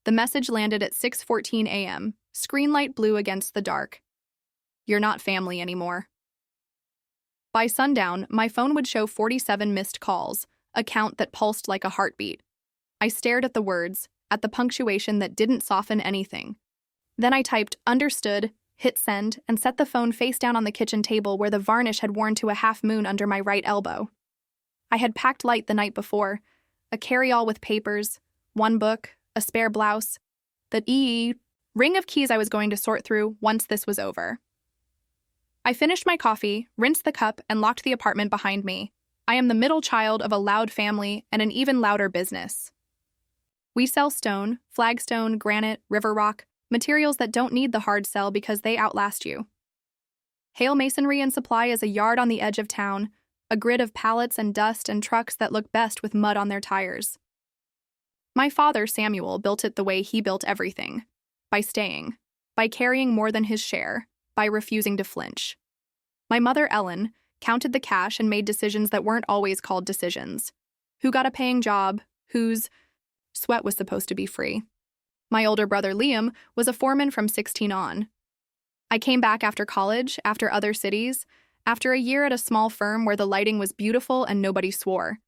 The message landed at 6:14 a.m., screen light blue against the dark. You're not family anymore. By sundown, my phone would show 47 missed calls, a count that pulsed like a heartbeat. I stared at the words, at the punctuation that didn't soften anything. Then I typed understood, hit send, and set the phone face down on the kitchen table where the varnish had worn to a half moon under my right elbow. I had packed light the night before, a carry-all with papers, one book, a spare blouse, the ring of keys I was going to sort through once this was over. I finished my coffee, rinsed the cup, and locked the apartment behind me. I am the middle child of a loud family and an even louder business. We sell stone, flagstone, granite, river rock, materials that don't need the hard sell because they outlast you. Hale Masonry and Supply is a yard on the edge of town, a grid of pallets and dust and trucks that look best with mud on their tires. My father, Samuel, built it the way he built everything, by staying, by carrying more than his share, by refusing to flinch. My mother, Ellen, counted the cash and made decisions that weren't always called decisions. Who got a paying job, whose sweat was supposed to be free. My older brother, Liam, was a foreman from 16 on. I came back after college, after other cities, after a year at a small firm where the lighting was beautiful and nobody swore.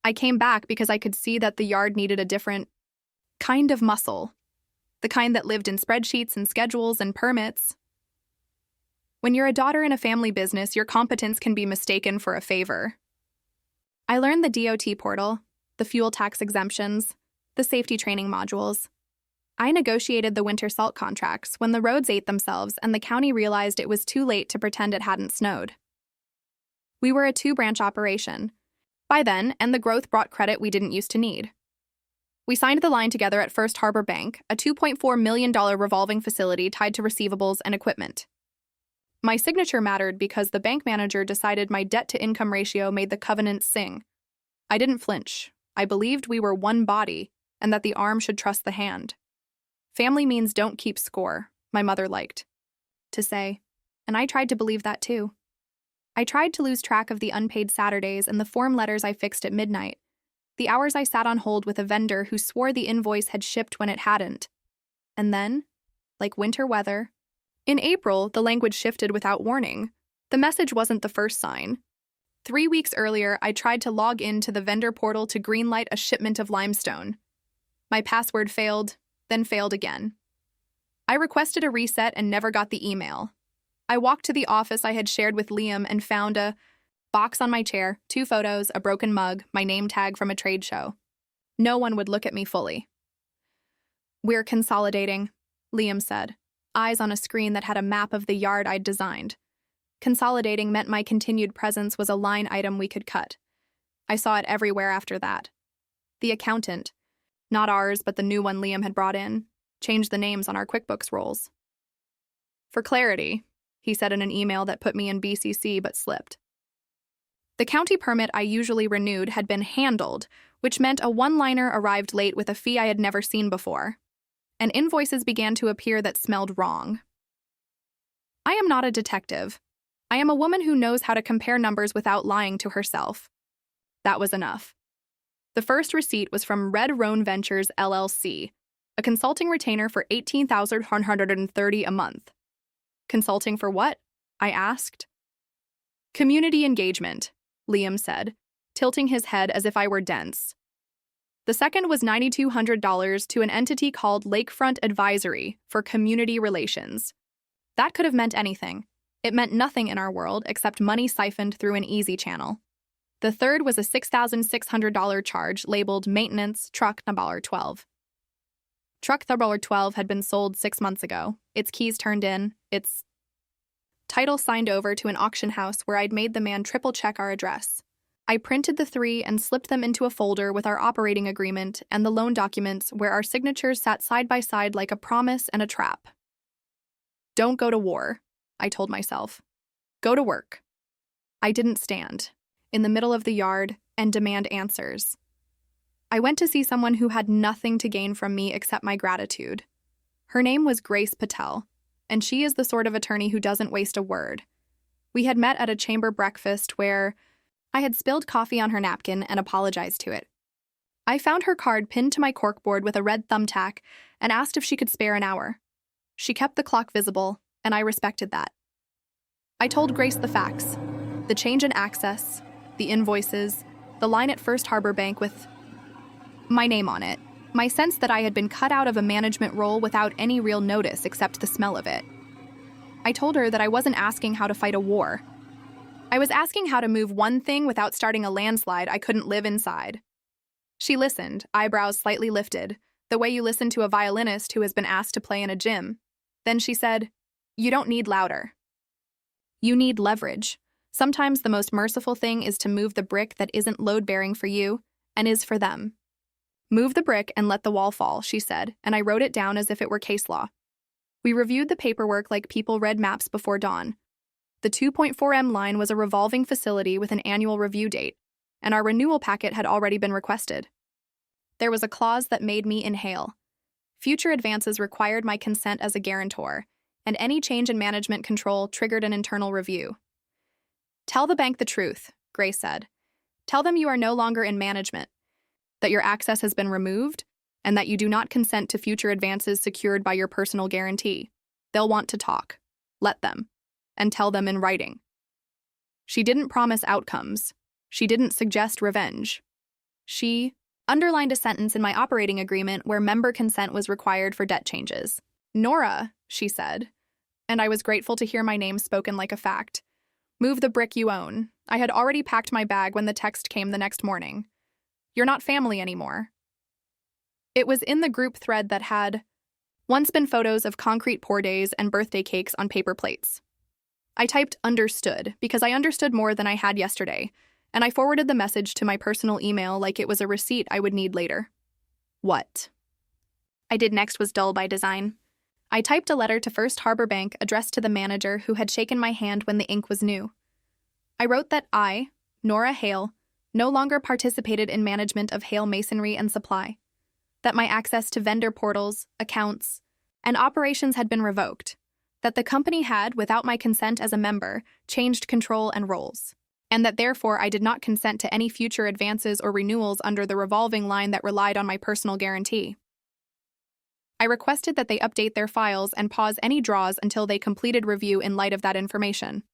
I came back because I could see that the yard needed a different kind of muscle, the kind that lived in spreadsheets and schedules and permits. When you're a daughter in a family business, your competence can be mistaken for a favor. I learned the DOT portal, the fuel tax exemptions, the safety training modules. I negotiated the winter salt contracts when the roads ate themselves and the county realized it was too late to pretend it hadn't snowed. We were a 2-branch operation by then, and the growth brought credit we didn't used to need. We signed the line together at First Harbor Bank, a $2.4 million revolving facility tied to receivables and equipment. My signature mattered because the bank manager decided my debt-to-income ratio made the covenant sing. I didn't flinch. I believed we were one body and that the arm should trust the hand. Family means don't keep score, my mother liked to say, and I tried to believe that too. I tried to lose track of the unpaid Saturdays and the form letters I fixed at midnight, the hours I sat on hold with a vendor who swore the invoice had shipped when it hadn't. And then, like winter weather, in April, the language shifted without warning. The message wasn't the first sign. 3 weeks earlier, I tried to log into the vendor portal to greenlight a shipment of limestone. My password failed, then failed again. I requested a reset and never got the email. I walked to the office I had shared with Liam and found a box on my chair, 2 photos, a broken mug, my name tag from a trade show. No one would look at me fully. We're consolidating, Liam said, eyes on a screen that had a map of the yard I'd designed. Consolidating meant my continued presence was a line item we could cut. I saw it everywhere after that. The accountant, not ours but the new one Liam had brought in, changed the names on our QuickBooks rolls. For clarity, he said in an email that put me in BCC but slipped. The county permit I usually renewed had been handled, which meant a one-liner arrived late with a fee I had never seen before, and invoices began to appear that smelled wrong. I am not a detective. I am a woman who knows how to compare numbers without lying to herself. That was enough. The first receipt was from Red Roan Ventures, LLC, a consulting retainer for $18,130 a month. Consulting for what? I asked. Community engagement, Liam said, tilting his head as if I were dense. The second was $9,200 to an entity called Lakefront Advisory for Community Relations. That could have meant anything. It meant nothing in our world except money siphoned through an easy channel. The third was a $6,600 charge labeled Maintenance Truck Number 12. Truck Number 12 had been sold 6 months ago, its keys turned in, its title signed over to an auction house where I'd made the man triple-check our address. I printed the 3 and slipped them into a folder with our operating agreement and the loan documents where our signatures sat side by side like a promise and a trap. Don't go to war, I told myself. Go to work. I didn't stand in the middle of the yard and demand answers. I went to see someone who had nothing to gain from me except my gratitude. Her name was Grace Patel, and she is the sort of attorney who doesn't waste a word. We had met at a chamber breakfast where I had spilled coffee on her napkin and apologized to it. I found her card pinned to my corkboard with a red thumbtack and asked if she could spare an hour. She kept the clock visible, and I respected that. I told Grace the facts: the change in access, the invoices, the line at First Harbor Bank with my name on it, my sense that I had been cut out of a management role without any real notice except the smell of it. I told her that I wasn't asking how to fight a war. I was asking how to move one thing without starting a landslide I couldn't live inside. She listened, eyebrows slightly lifted, the way you listen to a violinist who has been asked to play in a gym. Then she said, "You don't need louder. You need leverage. Sometimes the most merciful thing is to move the brick that isn't load-bearing for you and is for them. Move the brick and let the wall fall," she said, and I wrote it down as if it were case law. We reviewed the paperwork like people read maps before dawn. The 2.4M line was a revolving facility with an annual review date, and our renewal packet had already been requested. There was a clause that made me inhale. Future advances required my consent as a guarantor, and any change in management control triggered an internal review. "Tell the bank the truth," Grace said. "Tell them you are no longer in management, that your access has been removed, and that you do not consent to future advances secured by your personal guarantee. They'll want to talk. Let them. And tell them in writing." She didn't promise outcomes. She didn't suggest revenge. She underlined a sentence in my operating agreement where member consent was required for debt changes. "Nora," she said, and I was grateful to hear my name spoken like a fact. "Move the brick you own." I had already packed my bag when the text came the next morning. "You're not family anymore." It was in the group thread that had once been photos of concrete pour days and birthday cakes on paper plates. I typed "understood" because I understood more than I had yesterday, and I forwarded the message to my personal email like it was a receipt I would need later. What I did next was dull by design. I typed a letter to First Harbor Bank addressed to the manager who had shaken my hand when the ink was new. I wrote that I, Nora Hale, no longer participated in management of Hale Masonry and Supply, that my access to vendor portals, accounts, and operations had been revoked, that the company had, without my consent as a member, changed control and roles, and that therefore I did not consent to any future advances or renewals under the revolving line that relied on my personal guarantee. I requested that they update their files and pause any draws until they completed review in light of that information.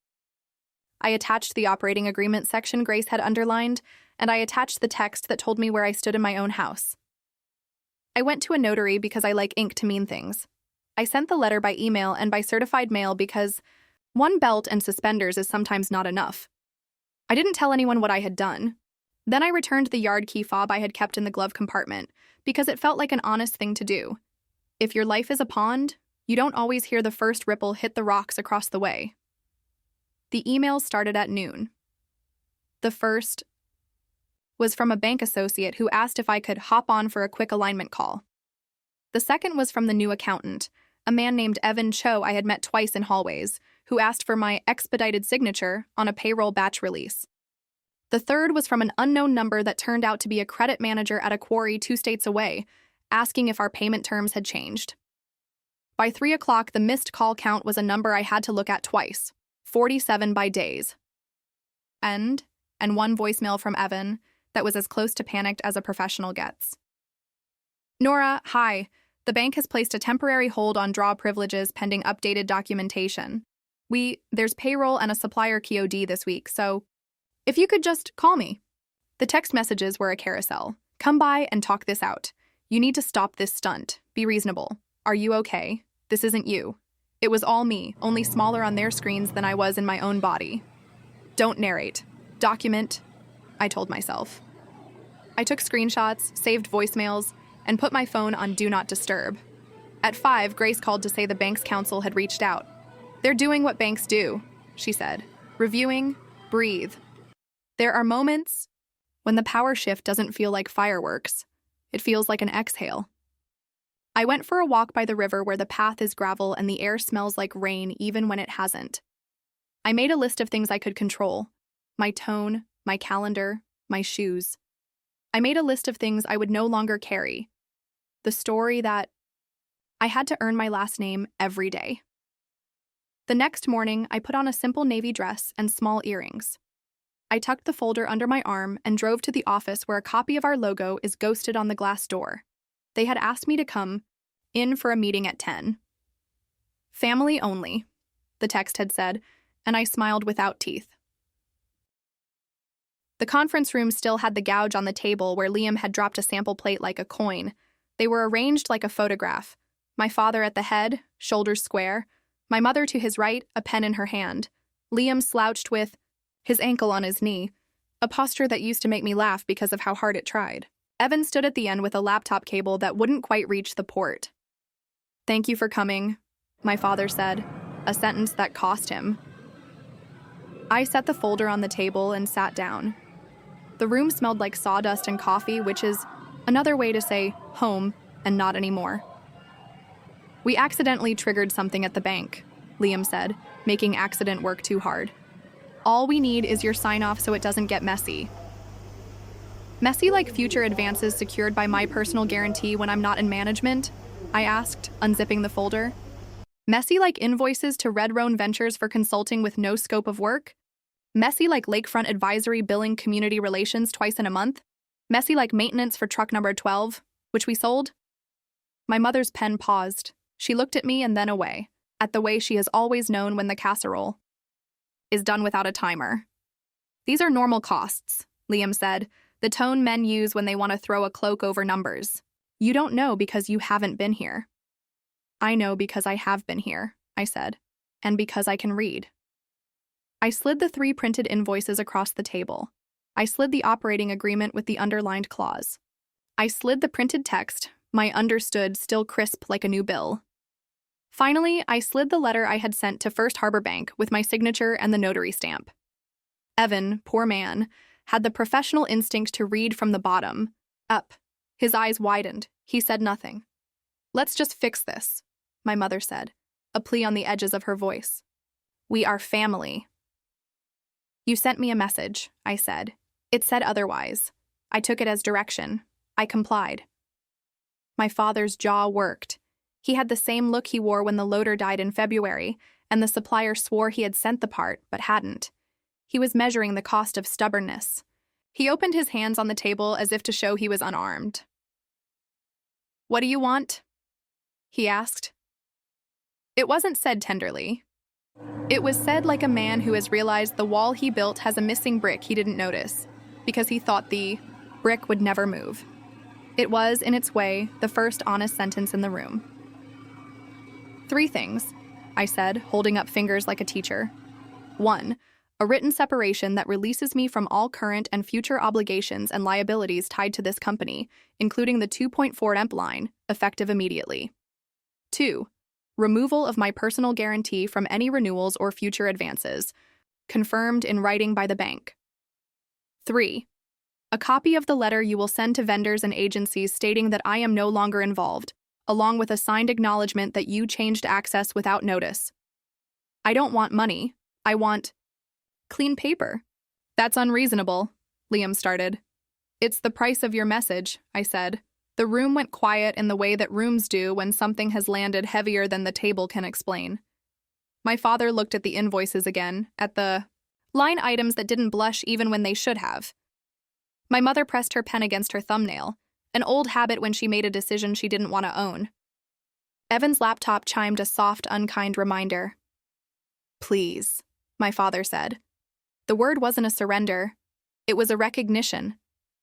I attached the operating agreement section Grace had underlined, and I attached the text that told me where I stood in my own house. I went to a notary because I like ink to mean things. I sent the letter by email and by certified mail because one belt and suspenders is sometimes not enough. I didn't tell anyone what I had done. Then I returned the yard key fob I had kept in the glove compartment because it felt like an honest thing to do. If your life is a pond, you don't always hear the first ripple hit the rocks across the way. The email started at noon. The first was from a bank associate who asked if I could hop on for a quick alignment call. The second was from the new accountant, a man named Evan Cho I had met twice in hallways, who asked for my expedited signature on a payroll batch release. The third was from an unknown number that turned out to be a credit manager at a quarry 2 states away, asking if our payment terms had changed. By 3 o'clock, the missed call count was a number I had to look at twice, 47 by days. And one voicemail from Evan that was as close to panicked as a professional gets. "Nora, hi. The bank has placed a temporary hold on draw privileges pending updated documentation. There's payroll and a supplier QOD this week, so if you could just call me." The text messages were a carousel. "Come by and talk this out. You need to stop this stunt. Be reasonable. Are you okay? This isn't you. It was all me, only smaller on their screens than I was in my own body. Don't narrate. Document," I told myself. I took screenshots, saved voicemails, and put my phone on Do Not Disturb. At 5, Grace called to say the bank's counsel had reached out. "They're doing what banks do," she said. "Reviewing, breathe. There are moments when the power shift doesn't feel like fireworks. It feels like an exhale." I went for a walk by the river where the path is gravel and the air smells like rain even when it hasn't. I made a list of things I could control: my tone, my calendar, my shoes. I made a list of things I would no longer carry. The story that I had to earn my last name every day. The next morning, I put on a simple navy dress and small earrings. I tucked the folder under my arm and drove to the office where a copy of our logo is ghosted on the glass door. They had asked me to come in for a meeting at 10. Family only, the text had said, and I smiled without teeth. The conference room still had the gouge on the table where Liam had dropped a sample plate like a coin. They were arranged like a photograph. My father at the head, shoulders square. My mother to his right, a pen in her hand. Liam slouched with his ankle on his knee, a posture that used to make me laugh because of how hard it tried. Evan stood at the end with a laptop cable that wouldn't quite reach the port. "Thank you for coming," my father said, a sentence that cost him. I set the folder on the table and sat down. The room smelled like sawdust and coffee, which is another way to say home and not anymore. "We accidentally triggered something at the bank," Liam said, making accident work too hard. "All we need is your sign-off so it doesn't get messy." "Messy like future advances secured by my personal guarantee when I'm not in management?" I asked, unzipping the folder. "Messy like invoices to Red Roan Ventures for consulting with no scope of work? Messy like Lakefront Advisory billing community relations twice in a month? Messy like maintenance for truck number 12, which we sold?" My mother's pen paused. She looked at me and then away, at the way she has always known when the casserole is done without a timer. "These are normal costs," Liam said, the tone men use when they want to throw a cloak over numbers. "You don't know because you haven't been here." "I know because I have been here," I said, "and because I can read." I slid the 3 printed invoices across the table. I slid the operating agreement with the underlined clause. I slid the printed text, my understood still crisp like a new bill. Finally, I slid the letter I had sent to First Harbor Bank with my signature and the notary stamp. Evan, poor man, had the professional instinct to read from the bottom up. His eyes widened. He said nothing. "Let's just fix this," my mother said, a plea on the edges of her voice. "We are family." "You sent me a message," I said. "It said otherwise. I took it as direction. I complied." My father's jaw worked. He had the same look he wore when the loader died in February, and the supplier swore he had sent the part, but hadn't. He was measuring the cost of stubbornness. He opened his hands on the table as if to show he was unarmed. "What do you want?" he asked. It wasn't said tenderly. It was said like a man who has realized the wall he built has a missing brick he didn't notice, because he thought the brick would never move. It was, in its way, the first honest sentence in the room. "3 things," I said, holding up fingers like a teacher. 1, a written separation that releases me from all current and future obligations and liabilities tied to this company, including the 2.4 EMP line, effective immediately. 2, removal of my personal guarantee from any renewals or future advances, confirmed in writing by the bank. 3, a copy of the letter you will send to vendors and agencies stating that I am no longer involved, along with a signed acknowledgement that you changed access without notice. I don't want money. I want clean paper." "That's unreasonable," Liam started. "It's the price of your message," I said. The room went quiet in the way that rooms do when something has landed heavier than the table can explain. My father looked at the invoices again, at the line items that didn't blush even when they should have. My mother pressed her pen against her thumbnail, an old habit when she made a decision she didn't want to own. Evan's laptop chimed a soft, unkind reminder. "Please," my father said. The word wasn't a surrender. It was a recognition.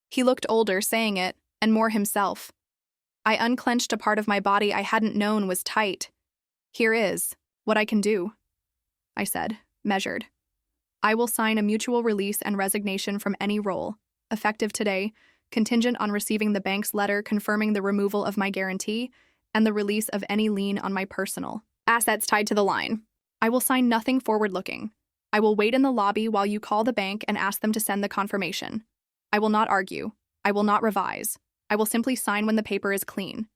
He looked older saying it, and more himself. I unclenched a part of my body I hadn't known was tight. "Here is what I can do," I said, measured. "I will sign a mutual release and resignation from any role, effective today, contingent on receiving the bank's letter confirming the removal of my guarantee and the release of any lien on my personal assets tied to the line. I will sign nothing forward-looking. I will wait in the lobby while you call the bank and ask them to send the confirmation. I will not argue. I will not revise. I will simply sign when the paper is clean.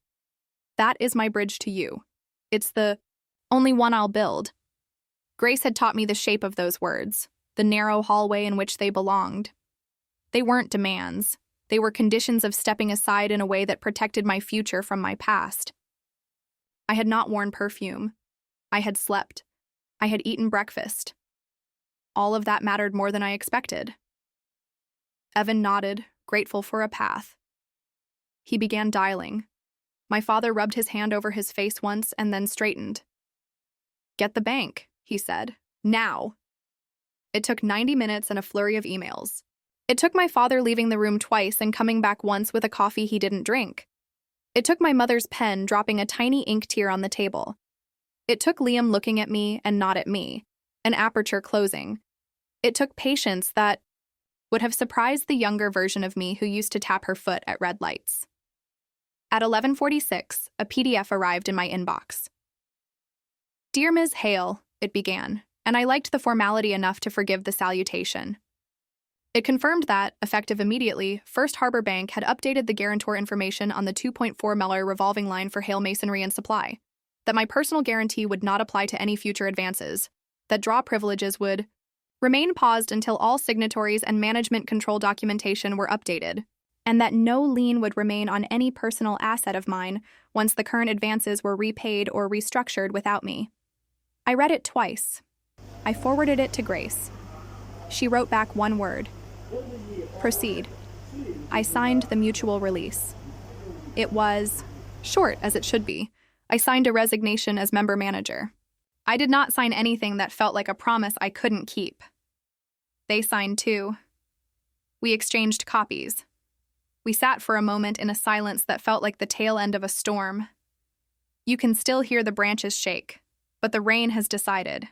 That is my bridge to you. It's the only one I'll build." Grace had taught me the shape of those words, the narrow hallway in which they belonged. They weren't demands. They were conditions of stepping aside in a way that protected my future from my past. I had not worn perfume. I had slept. I had eaten breakfast. All of that mattered more than I expected. Evan nodded, grateful for a path. He began dialing. My father rubbed his hand over his face once and then straightened. "Get the bank," he said. "Now." It took 90 minutes and a flurry of emails. It took my father leaving the room twice and coming back once with a coffee he didn't drink. It took my mother's pen dropping a tiny ink tear on the table. It took Liam looking at me and not at me, an aperture closing. It took patience that would have surprised the younger version of me who used to tap her foot at red lights. At 11:46, a PDF arrived in my inbox. "Dear Ms. Hale," it began, and I liked the formality enough to forgive the salutation. It confirmed that, effective immediately, First Harbor Bank had updated the guarantor information on the $2.4 million revolving line for Hale Masonry and Supply, that my personal guarantee would not apply to any future advances, that draw privileges would remain paused until all signatories and management control documentation were updated, and that no lien would remain on any personal asset of mine once the current advances were repaid or restructured without me. I read it twice. I forwarded it to Grace. She wrote back one word: "Proceed." I signed the mutual release. It was short, as it should be. I signed a resignation as member manager. I did not sign anything that felt like a promise I couldn't keep. They signed too. We exchanged copies. We sat for a moment in a silence that felt like the tail end of a storm. You can still hear the branches shake, but the rain has decided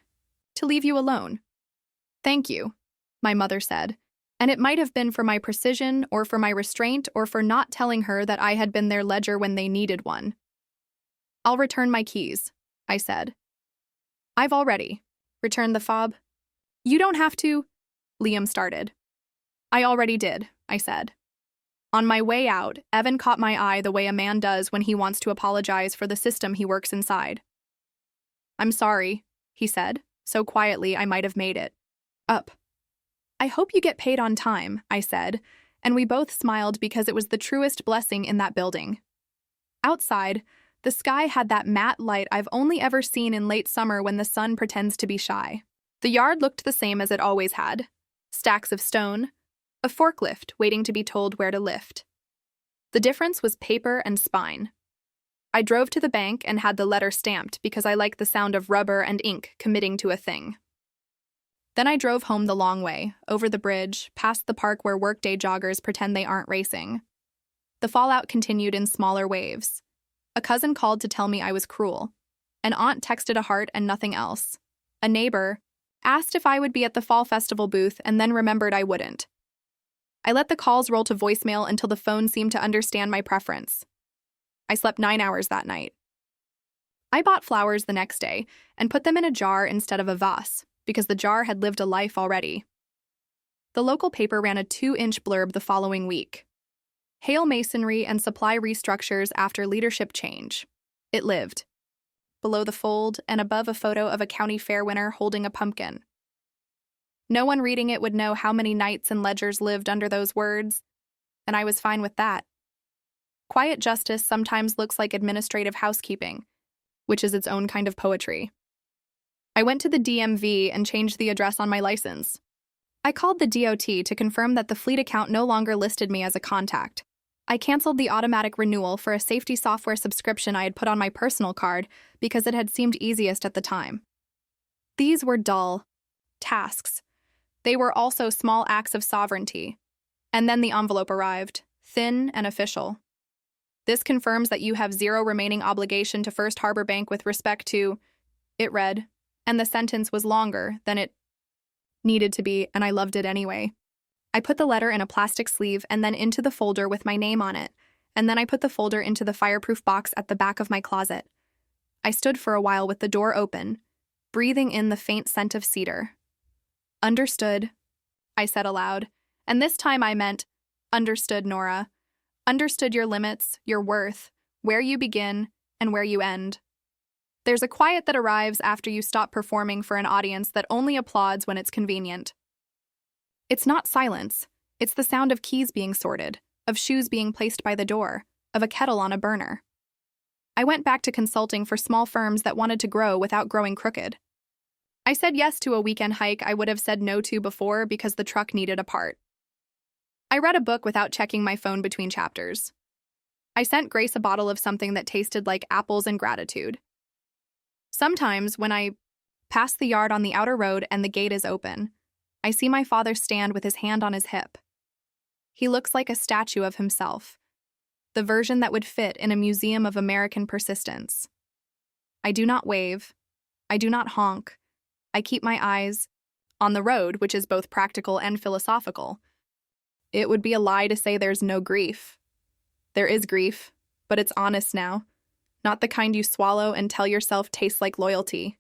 to leave you alone. "Thank you," my mother said, and it might have been for my precision or for my restraint or for not telling her that I had been their ledger when they needed one. "I'll return my keys," I said. "I've already," returned the fob. "You don't have to," Liam started. "I already did," I said. On my way out, Evan caught my eye the way a man does when he wants to apologize for the system he works inside. "I'm sorry," he said, so quietly I might have made it up. "I hope you get paid on time," I said, and we both smiled because it was the truest blessing in that building. Outside, the sky had that matte light I've only ever seen in late summer when the sun pretends to be shy. The yard looked the same as it always had. Stacks of stone, a forklift waiting to be told where to lift. The difference was paper and spine. I drove to the bank and had the letter stamped because I like the sound of rubber and ink committing to a thing. Then I drove home the long way, over the bridge, past the park where workday joggers pretend they aren't racing. The fallout continued in smaller waves. A cousin called to tell me I was cruel. An aunt texted a heart and nothing else. A neighbor asked if I would be at the fall festival booth and then remembered I wouldn't. I let the calls roll to voicemail until the phone seemed to understand my preference. I slept 9 hours that night. I bought flowers the next day and put them in a jar instead of a vase, because the jar had lived a life already. The local paper ran a 2-inch blurb the following week. Hale Masonry and Supply restructures after leadership change. It lived. Below the fold and above a photo of a county fair winner holding a pumpkin. No one reading it would know how many knights and ledgers lived under those words, and I was fine with that. Quiet justice sometimes looks like administrative housekeeping, which is its own kind of poetry. I went to the DMV and changed the address on my license. I called the DOT to confirm that the fleet account no longer listed me as a contact. I canceled the automatic renewal for a safety software subscription I had put on my personal card because it had seemed easiest at the time. These were dull tasks. They were also small acts of sovereignty. And then the envelope arrived, thin and official. "This confirms that you have zero remaining obligation to First Harbor Bank with respect to," it read, and the sentence was longer than it needed to be, and I loved it anyway. I put the letter in a plastic sleeve and then into the folder with my name on it, and then I put the folder into the fireproof box at the back of my closet. I stood for a while with the door open, breathing in the faint scent of cedar. "Understood," I said aloud, and this time I meant, "Understood, Nora. Understood your limits, your worth, where you begin, and where you end. There's a quiet that arrives after you stop performing for an audience that only applauds when it's convenient. It's not silence. It's the sound of keys being sorted, of shoes being placed by the door, of a kettle on a burner. I went back to consulting for small firms that wanted to grow without growing crooked. I said yes to a weekend hike I would have said no to before because the truck needed a part. I read a book without checking my phone between chapters. I sent Grace a bottle of something that tasted like apples and gratitude. Sometimes, when I pass the yard on the outer road and the gate is open, I see my father stand with his hand on his hip. He looks like a statue of himself, the version that would fit in a museum of American persistence. I do not wave. I do not honk. I keep my eyes on the road, which is both practical and philosophical. It would be a lie to say there's no grief. There is grief, but it's honest now, not the kind you swallow and tell yourself tastes like loyalty.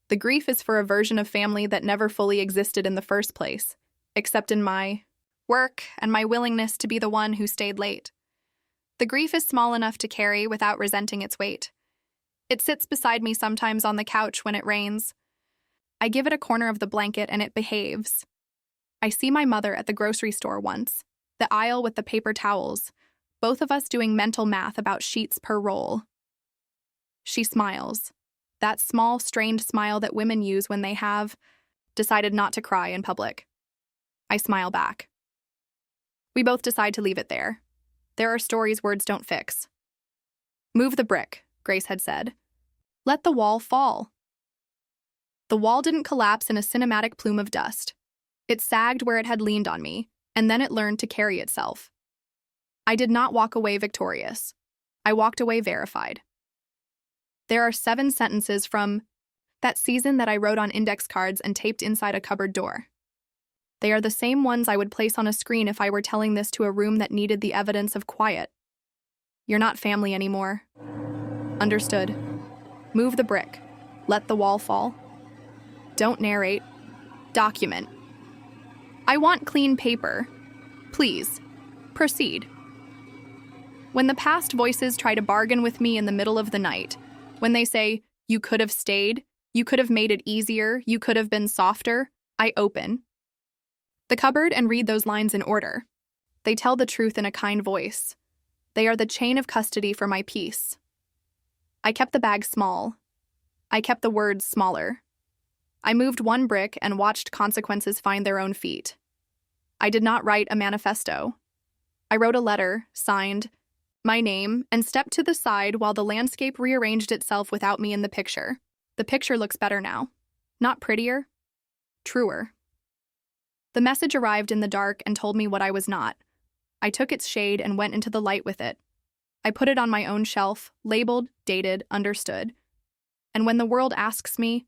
The grief is for a version of family that never fully existed in the first place, except in my work and my willingness to be the one who stayed late. The grief is small enough to carry without resenting its weight. It sits beside me sometimes on the couch when it rains. I give it a corner of the blanket and it behaves. I see my mother at the grocery store once, the aisle with the paper towels, both of us doing mental math about sheets per roll. She smiles, that small, strained smile that women use when they have decided not to cry in public. I smile back. We both decide to leave it there. There are stories words don't fix. Move the brick, Grace had said. Let the wall fall. The wall didn't collapse in a cinematic plume of dust. It sagged where it had leaned on me, and then it learned to carry itself. I did not walk away victorious. I walked away verified. There are 7 sentences from that season that I wrote on index cards and taped inside a cupboard door. They are the same ones I would place on a screen if I were telling this to a room that needed the evidence of quiet. You're not family anymore. Understood. Move the brick. Let the wall fall. Don't narrate. Document. I want clean paper. Please. Proceed. When the past voices try to bargain with me in the middle of the night, when they say, you could have stayed, you could have made it easier, you could have been softer, I open the cupboard and read those lines in order. They tell the truth in a kind voice. They are the chain of custody for my peace. I kept the bag small. I kept the words smaller. I moved one brick and watched consequences find their own feet. I did not write a manifesto. I wrote a letter, signed my name, and stepped to the side while the landscape rearranged itself without me in the picture. The picture looks better now. Not prettier, truer. The message arrived in the dark and told me what I was not. I took its shade and went into the light with it. I put it on my own shelf, labeled, dated, understood. And when the world asks me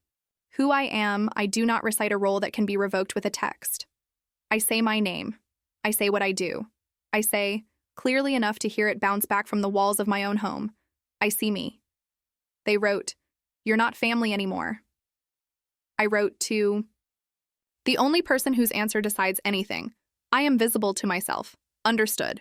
who I am, I do not recite a role that can be revoked with a text. I say my name. I say what I do. I say, clearly enough to hear it bounce back from the walls of my own home, I see me. They wrote, you're not family anymore. I wrote to the only person whose answer decides anything. I am visible to myself. Understood.